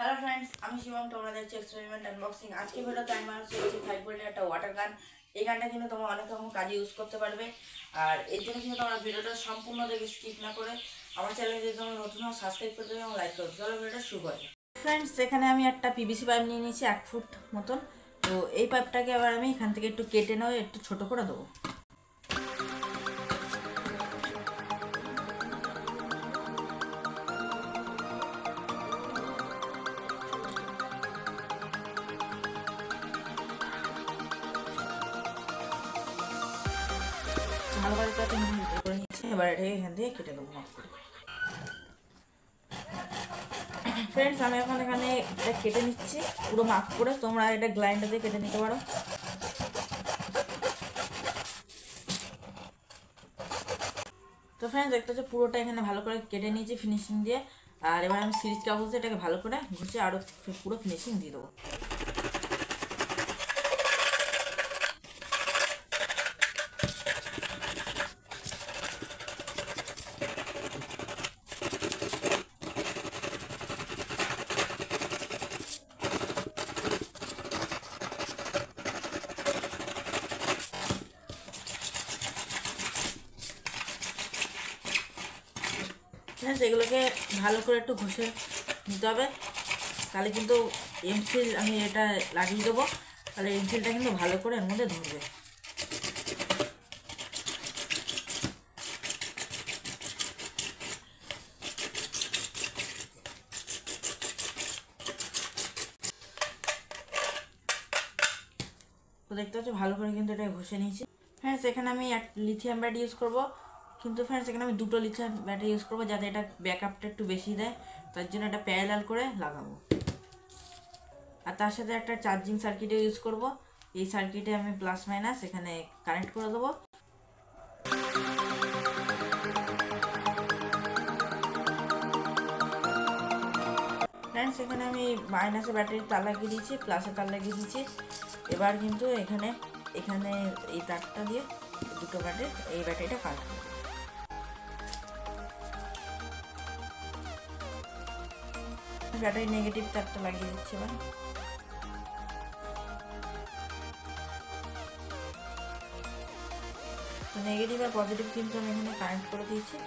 Hello friends, আমি শিবম। তোমরা দেখছো এক্সপেরিমেন্ট আনবক্সিং। আজকে ভিডিওতে আমি বানাচ্ছি 5 ভোল্টের একটা ওয়াটার গান। এই গানটা কিন্তু তোমরা অনেক রকম কাজে ইউজ করতে পারবে। আর এর জন্য কিন্তু তোমরা ভিডিওটা সম্পূর্ণ দেখে স্কিপ না করে আমার চ্যানেলে যদি তোমরা নতুন হও সাবস্ক্রাইব করে দেবে এবং লাইক করবে। চলো ভিডিওটা শুরু করি। ফ্রেন্ডস, এখানে আমি একটা পিভিসি পাইপ নিয়ে নিয়েছি 1 ফুট মতন। তো এই পাইপটাকে আবার আমি এখান থেকে একটু কেটে নেবো, একটু ছোট করে দেবো। ভালো করে করে নিচ্ছি। এবার এটাকে এখান থেকে কেটে দেবো মাফ করে। ফ্রেন্ডস, আমি এখন এখানে এটা কেটে নিচ্ছি পুরো মাফ করে। তোমরা এটা গ্রাইন্ডার দিয়ে কেটে নিতে পারো। তো ফ্রেন্ডস, দেখতে হচ্ছে পুরোটা এখানে ভালো করে কেটে নিয়েছি ফিনিশিং দিয়ে। আর এবার আমি সিরিজ কাগজে এটাকে ভালো করে ঘুষে আরও পুরো ফিনিশিং দিয়ে দেবো। এগুলোকে ভালো করে একটু ঘষে নিতে হবে, তাহলে কিন্তু এমসিল আমি এটা লাগিয়ে দেবো, তাহলে এমসিলটা কিন্তু ভালো করে এর মধ্যে ধরবে। তো দেখতে পাচ্ছি ভালো করে কিন্তু এটা ঘষে নিয়েছি। ফ্রেন্ডস, এখানে আমি লিথিয়াম ব্যাটারি ইউজ করবো, কিন্তু ফ্রেন্ডস এখানে আমি 2টো লিথিয়াম ব্যাটারি ইউজ করবো যাতে এটা ব্যাকআপটা একটু বেশি দেয়। তার জন্য এটা প্যারালাল করে লাগাবো। আর তার সাথে একটা চার্জিং সার্কিটও ইউজ করব। এই সার্কিটে আমি প্লাস মাইনাস এখানে কানেক্ট করে দেবো। ফ্রেন্ডস, এখানে আমি মাইনাসে ব্যাটারির তার লাগিয়ে দিয়েছি, প্লাসে তার লাগিয়ে দিয়েছি। এবার কিন্তু এখানে এই তারটা দিয়ে দুটো এই ব্যাটারিটা কানেক্ট করব। ব্যাটারি নেগেটিভ তারটা লাগিয়ে দিচ্ছি। এবার তো নেগেটিভ আর পজিটিভ কিন্তু আমি এখানে কানেক্ট করে দিয়েছি।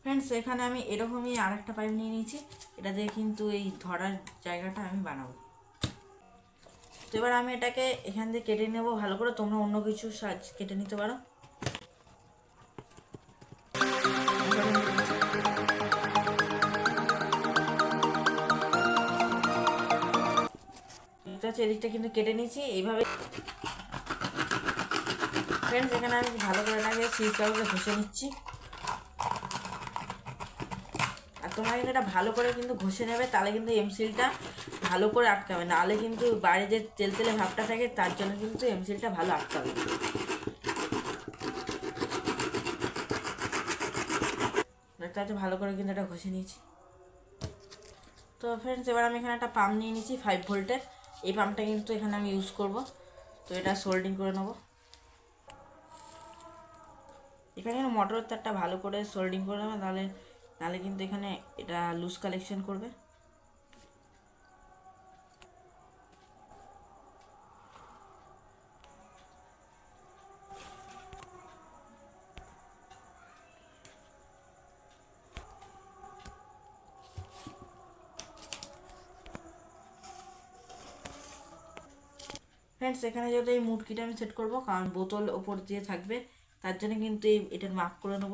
ফ্রেন্ডস, এখানে আমি এরকমই আরেকটা পাইপ নিয়ে নিয়েছি, এটা দিয়ে কিন্তু এই ধরার জায়গাটা আমি বানাবো। তো এবার আমি এটাকে এখান দিয়ে কেটে নেব ভালো করে। তোমরা অন্য কিছু কেটে নিতে পারো। এদিকটা কিন্তু কেটে নিয়েছি এইভাবে। ফ্রেন্ডস, এখানে আমি ভালো করে এটাকে সিরিজ কাগজে ঘষে নিচ্ছি। আর তোমরা কিন্তু এটা ভালো করে কিন্তু ঘষে নেবে, তাহলে কিন্তু এমসিলটা ভালো করে আটকাবে, নাহলে কিন্তু বাইরে যে তেলতেলে ভাবটা থাকে তার জন্য কিন্তু এমসিলটা ভালো আটকাবে। দেখতে হচ্ছে ভালো করে কিন্তু এটা ঘষে নিয়েছি। তো ফ্রেন্ডস, এবার আমি এখানে একটা পাম্প নিয়ে নিয়েছি 5 ভোল্টের। এই পাম্পটা কিন্তু এখানে আমি ইউজ করব। তো এটা সোল্ডিং করে নেব। এখানে মোটরের তারটা ভালো করে সোল্ডিং করে নেবে, নাহলে কিন্তু এখানে এটা লুজ কালেকশন করবে। ফ্রেন্ডস, এখানে যেহেতু এই মুটকিটা আমি সেট করব, কারণ বোতল ওপর দিয়ে থাকবে, তার জন্য কিন্তু এটার মাপ করে নেব।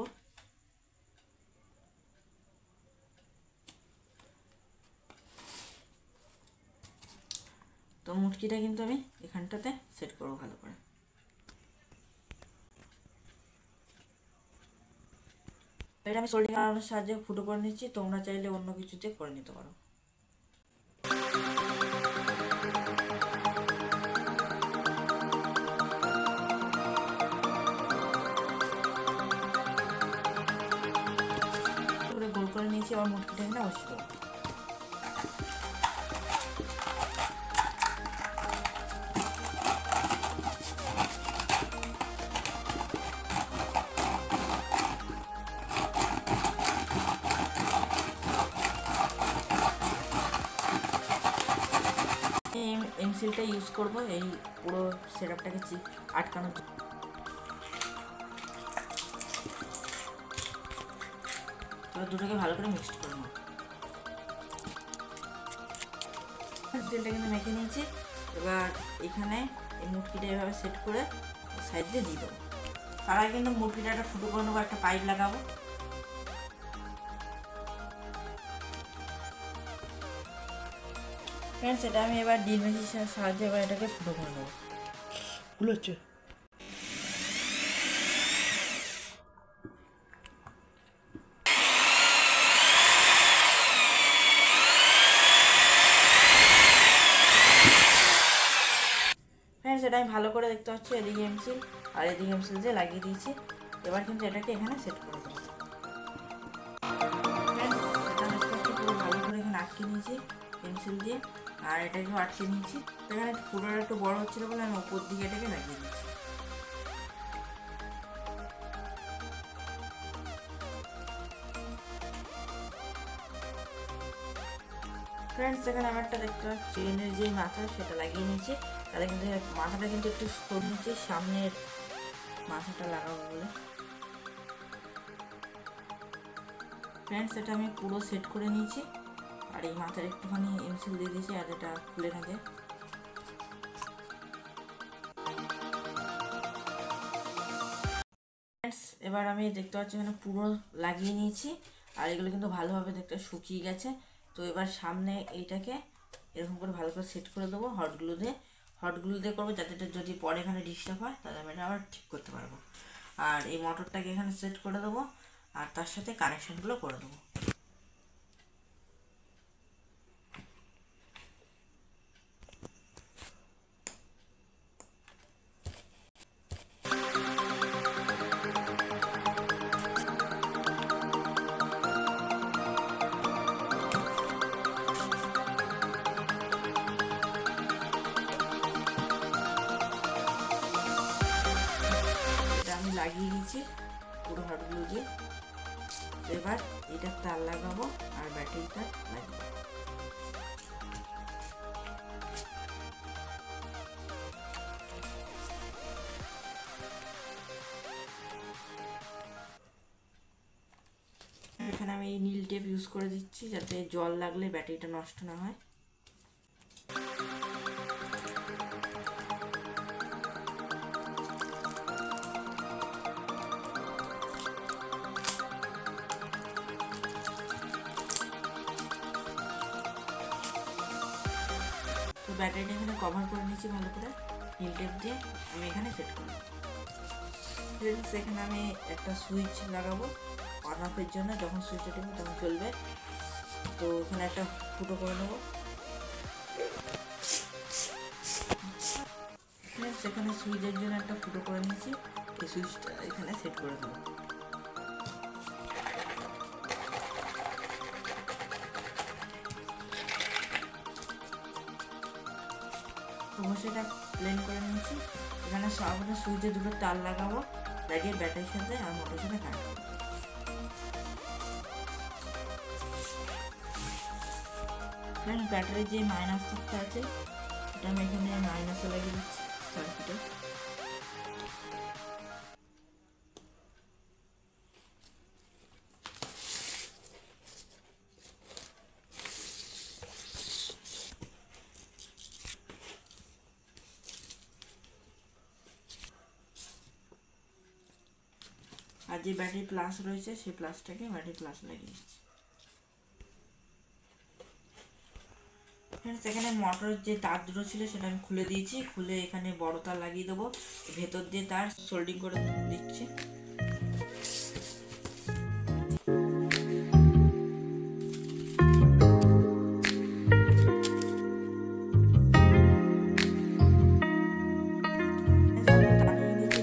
তো মুটকিটা কিন্তু আমি এখানটাতে সেট করবো ভালো করে। এটা আমি সোল্ডিং আয়রনের সাহায্যে ফুটো করে নিচ্ছি। তোমরা চাইলে অন্য কিছুতে করে নিতে পারো। গোল করে নিয়েছি, আবার মুটকিটা এখানে বসিয়ে দেবো। সিলটা ইউজ করব এই পুরো সেটআপটাকে আটকানোর জন্য। এবার দুটোকে ভালো করে মিক্সড করে নেব। তেলটা কিন্তু মেখে নিয়েছি। এবার এখানে এই মুটকিটা এভাবে সেট করে সাইড দিয়ে দিয়ে দেবো। তার আগে কিন্তু মুটকিটা একটা ফুটো করে নেবো, একটা পাইপ লাগাবো। ফ্রেন্ডস, এটা আমি এবার ডিল মেশিনের সাহায্যে এবার এটাকে ফুটো করে নেবো। ভুল হচ্ছে। ফ্রেন্ডস, এটা আমি ভালো করে দেখতে পাচ্ছি, এদিকে এমসিল আর এদিকে এমসিল দিয়ে লাগিয়ে দিয়েছি। এবার কিন্তু এটাকে এখানে সেট করে দেবো। ফ্রেন্ডস, এটা দেখতে পাচ্ছি পুরো ভালো করে এখানে আটকে নিয়েছি পেন্সিল দিয়ে, আর এটাকেও আটকে নিয়েছি। এখানে পুরোটা একটু বড় হচ্ছিলো বলে আমি উপর দিকে এটাকে লাগিয়ে দিচ্ছি। ফ্রেন্ডস, এখানে আমি একটা দেখতে পাচ্ছি চেনের যে মাথা সেটা লাগিয়ে নিয়েছি। তাহলে কিন্তু মাথাটা কিন্তু একটু সরে নিচ্ছি, সামনের মাথাটা লাগাবো বলে। ফ্রেন্ডস, এটা আমি পুরো সেট করে নিয়েছি, আর এই মাথার একটুখানি এমসিল দিয়ে দিয়েছি, আর এটা খুলে না যায়। ফ্রেন্ডস, এবার আমি দেখতে পাচ্ছি এখানে পুরো লাগিয়ে নিয়েছি, আর এগুলো কিন্তু ভালোভাবে দেখতে শুকিয়ে গেছে। তো এবার সামনে এইটাকে এরকম করে ভালো করে সেট করে দেবো হটগুলো দিয়ে করবো, যাতে এটা যদি পরে এখানে ডিস্টার্ব হয় তাহলে আমি এটা আবার ঠিক করতে পারবো। আর এই মোটরটাকে এখানে সেট করে দেবো, আর তার সাথে কানেকশানগুলো করে দেবো। লাগিয়ে দিয়েছি পুরো হটগুলো দিয়ে। এবার এটা তার লাগাবো আর ব্যাটারিটা লাগাবো। এখানে আমি নীল টেপ ইউজ করে দিচ্ছি, যাতে জল লাগলে ব্যাটারিটা নষ্ট না হয়। তো ব্যাটারিটা এখানে কভার করে নিচ্ছি ভালো করে নীল টেপ দিয়ে। আমি এখানে সেট করব। ফ্রেন্ডস, এখানে আমি একটা সুইচ লাগাবো অন অফের জন্য, যখন সুইচটা টিপব তখন চলবে। তো এখানে একটা ফুটো করে নেবো। ফ্রেন্ডস, এখানে সুইচের জন্য একটা ফুটো করে নিয়েছি, এই সুইচটা এখানে সেট করে দেবো। সেটা প্লেন করে নিয়েছি। এখানে সামনে সুইচে দুটো তার লাগাবো, লাগিয়ে ব্যাটারির সাথে আর মোটরের সাথে কানেক্ট করবো। ফ্রেন্ড, ব্যাটারির যে মাইনাস তারটা আছে সেটা আমি এখানে মাইনাসে লাগিয়ে দিচ্ছি সার্কিটে। আর যে ব্যাটারি প্লাস রয়েছে সেই প্লাসটাকে ব্যাটারি প্লাস লাগিয়ে দিচ্ছি। ফ্রেন্ডস, এখানে মোটরের যে তার দুটো ছিল সেটা আমি খুলে দিয়েছি, খুলে এখানে বড় তার লাগিয়ে দেবো। ভেতর দিয়ে তার সোল্ডিং করে দিচ্ছি।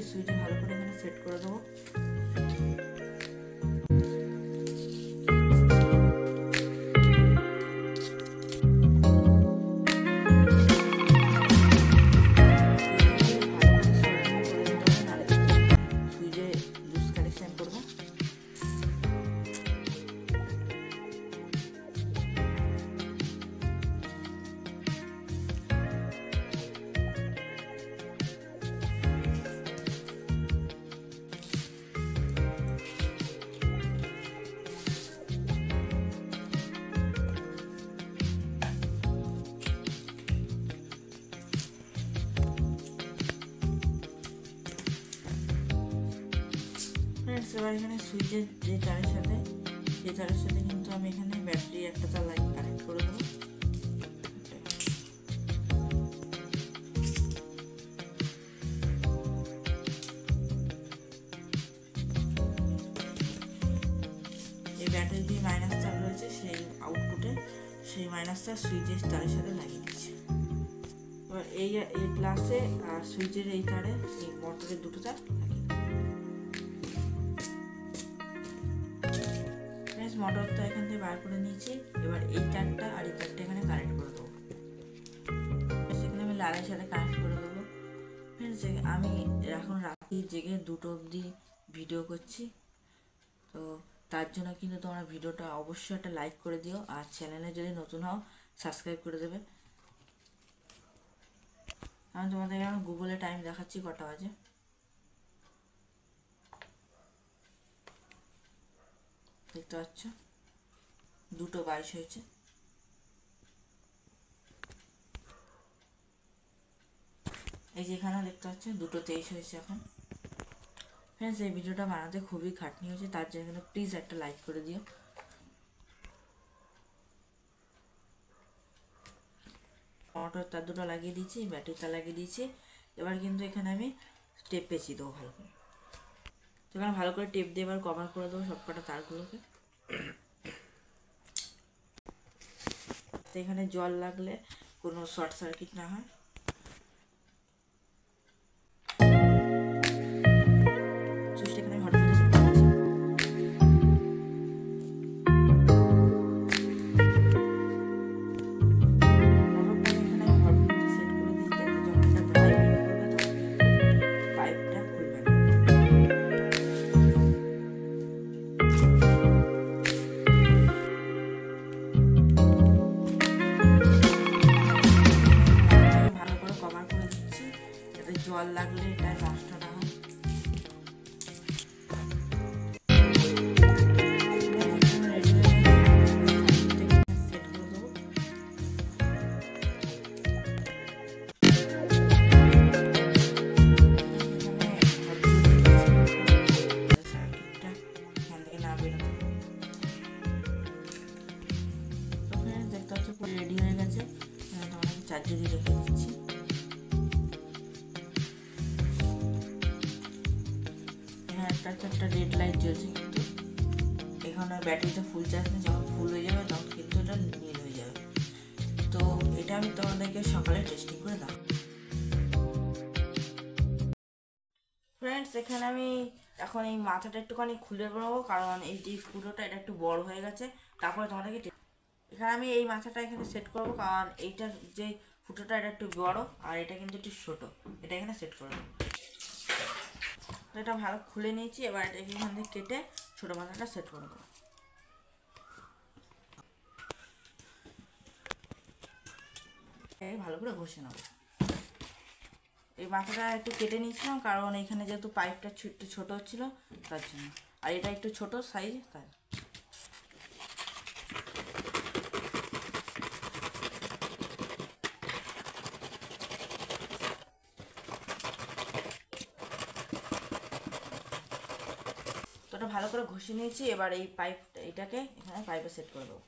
সুইচে ভালো করে এখানে সেট করে দেবো। ফ্রেন্ডস এবার এখানে সুইচের যে তারের সাথে সেই তারের সাথে কিন্তু আমি এখানে ব্যাটারি একটা তার লাইন কানেক্ট করে দেবো। এই ব্যাটারি যে মাইনাস তার রয়েছে সেই আউটপুটে সেই মাইনাস তার সুইচের তারের সাথে লাগিয়ে দিচ্ছি। এবার এই প্লাসে আর সুইচের এই তারে এই মোটরের দুটো তার মোটরটা এখান থেকে বার করে নিয়েছি। এবার এই তারটা আর এই তারটা এখানে কানেক্ট করে দেবো। সেখানে আমি লাইনের সাথে কানেক্ট করে দেবো। ফ্রেন্ডস আমি এখন রাত্রি জেগে 2টো অবধি ভিডিও করছি, তো তার জন্য কিন্তু তোমরা ভিডিওটা অবশ্যই একটা লাইক করে দিও, আর চ্যানেলে যদি নতুন হও সাবস্ক্রাইব করে দেবে। আমি তোমাদের এখন গুগলে টাইম দেখাচ্ছি কটা বাজে। দেখতে পাচ্ছ 2:22 হয়েছে। এই যে এখানে দেখতে পাচ্ছ 2:23 হয়েছে এখন। ফ্রেন্ডস এই ভিডিওটা বানাতে খুবই খাটনি হয়েছে, তার জন্য প্লিজ একটা লাইক করে দিও। মোটর তার দুটো লাগিয়ে দিয়েছি, ব্যাটারি তার লাগিয়ে দিয়েছি। এবার কিন্তু এখানে আমি টেপ পেঁচিয়ে দেবো ভালো করে। এখানে ভালো করে টেপ দিয়ে এবার কভার করে দেবো সবকটা তারগুলোকে। এখানে জল লাগলে কোনো শর্ট সার্কিট না হয়। জল লাগলে এটা নষ্ট না হয়। দেখতে হচ্ছে পুরো রেডি হয়ে গেছে। তোমাকে চার্জে দিয়ে রেখে দিচ্ছি। একটা রেড লাইট জ্বলছে, কিন্তু এখানে ব্যাটারিটা ফুল চার্জ নেই। যখন ফুল হয়ে যাবে তখন কিন্তু এটা নীল হয়ে যাবে। তো এটা আমি তোমাদেরকে সকালে টেস্টিং করে দাও। ফ্রেন্ডস এখানে আমি এখন এই মাথাটা একটুখানি খুলে নেবো, কারণ এই যে ফুটোটা এটা একটু বড় হয়ে গেছে। তারপরে তোমাদেরকে এখানে আমি এই মাথাটা এখানে সেট করবো, কারণ এইটার যে ফুটোটা এটা একটু বড় আর এটা কিন্তু একটু ছোট। এটা এখানে সেট করে দেবো। এটা ভালো খুলে নিয়েছি। এবার এটা এখান থেকে কেটে ছোটো মাথাটা সেট করে দেবো। ভালো করে ঘষে নেবো। এই মাথাটা একটু কেটে নিয়েছিলাম, কারণ এখানে যেহেতু পাইপটা একটু ছোটো হচ্ছিল তার জন্য, আর এটা একটু ছোট সাইজ তাই। ওটা ভালো করে ঘষে নিয়েছি। এবার এই পাইপটা এটাকে এখানে পাইপে সেট করে দেবো।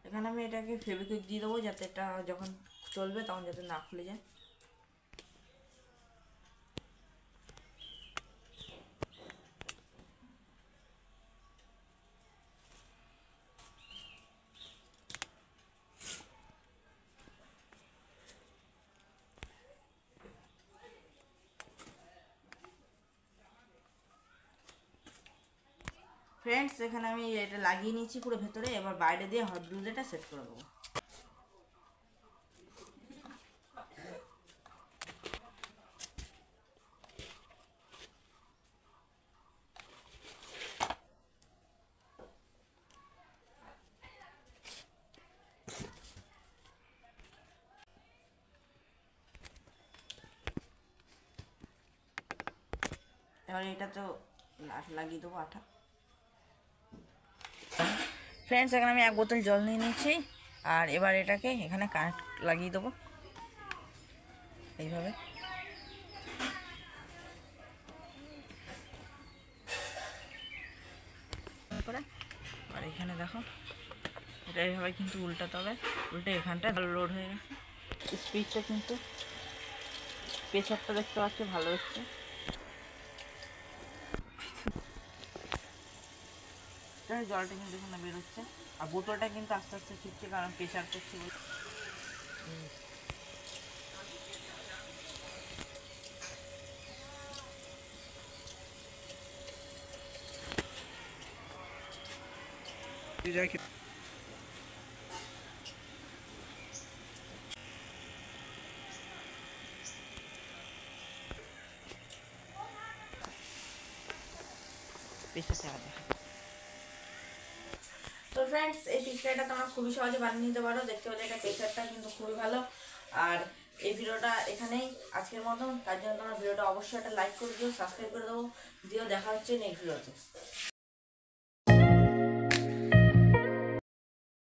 এখানে আমি এটাকে ফেভিকুইক দিয়ে দেবো, যাতে এটা যখন চলবে তখন যাতে না খুলে যায়। ফ্রেন্ডস এখানে আমি এটা লাগিয়ে নিয়েছি পুরো ভেতরে। এবার বাইরে দিয়ে হট গ্লু এটা সেট করে দেবো। এবার এটা তো লাগিয়ে দেবো আঠা। ফ্রেন্ডস এখানে আমি 1 বোতল জল নিয়ে নিয়েছি, আর এবার এটাকে এখানে কানেক্ট লাগিয়ে দেবো এইভাবে। এখানে দেখো এটা এইভাবে কিন্তু উল্টাতে হবে, উল্টে এখানটা লোড হয়ে গেছে। স্পিডটা কিন্তু প্রেসারটা দেখতে পাচ্ছি ভালো হচ্ছে। জলটা কিন্তু এখানে বেরোচ্ছে, আর বোতলটা কিন্তু আস্তে আস্তে ছুটছে কারণ প্রেসার করছে বলে। তো ফ্রেন্ডস, এই পিকচারটা তোমরা খুবই সহজে বানিয়ে নিতে পারো। দেখতে পাচ্ছ এটা পিকচারটা কিন্তু খুবই ভালো। আর এই ভিডিওটা এখানেই আজকের মতন, তার জন্য তোমরা ভিডিওটা অবশ্যই একটা লাইক করে দিও, সাবস্ক্রাইব করে দেবো, দেখা হচ্ছে নেক্সট ভিডিওতে।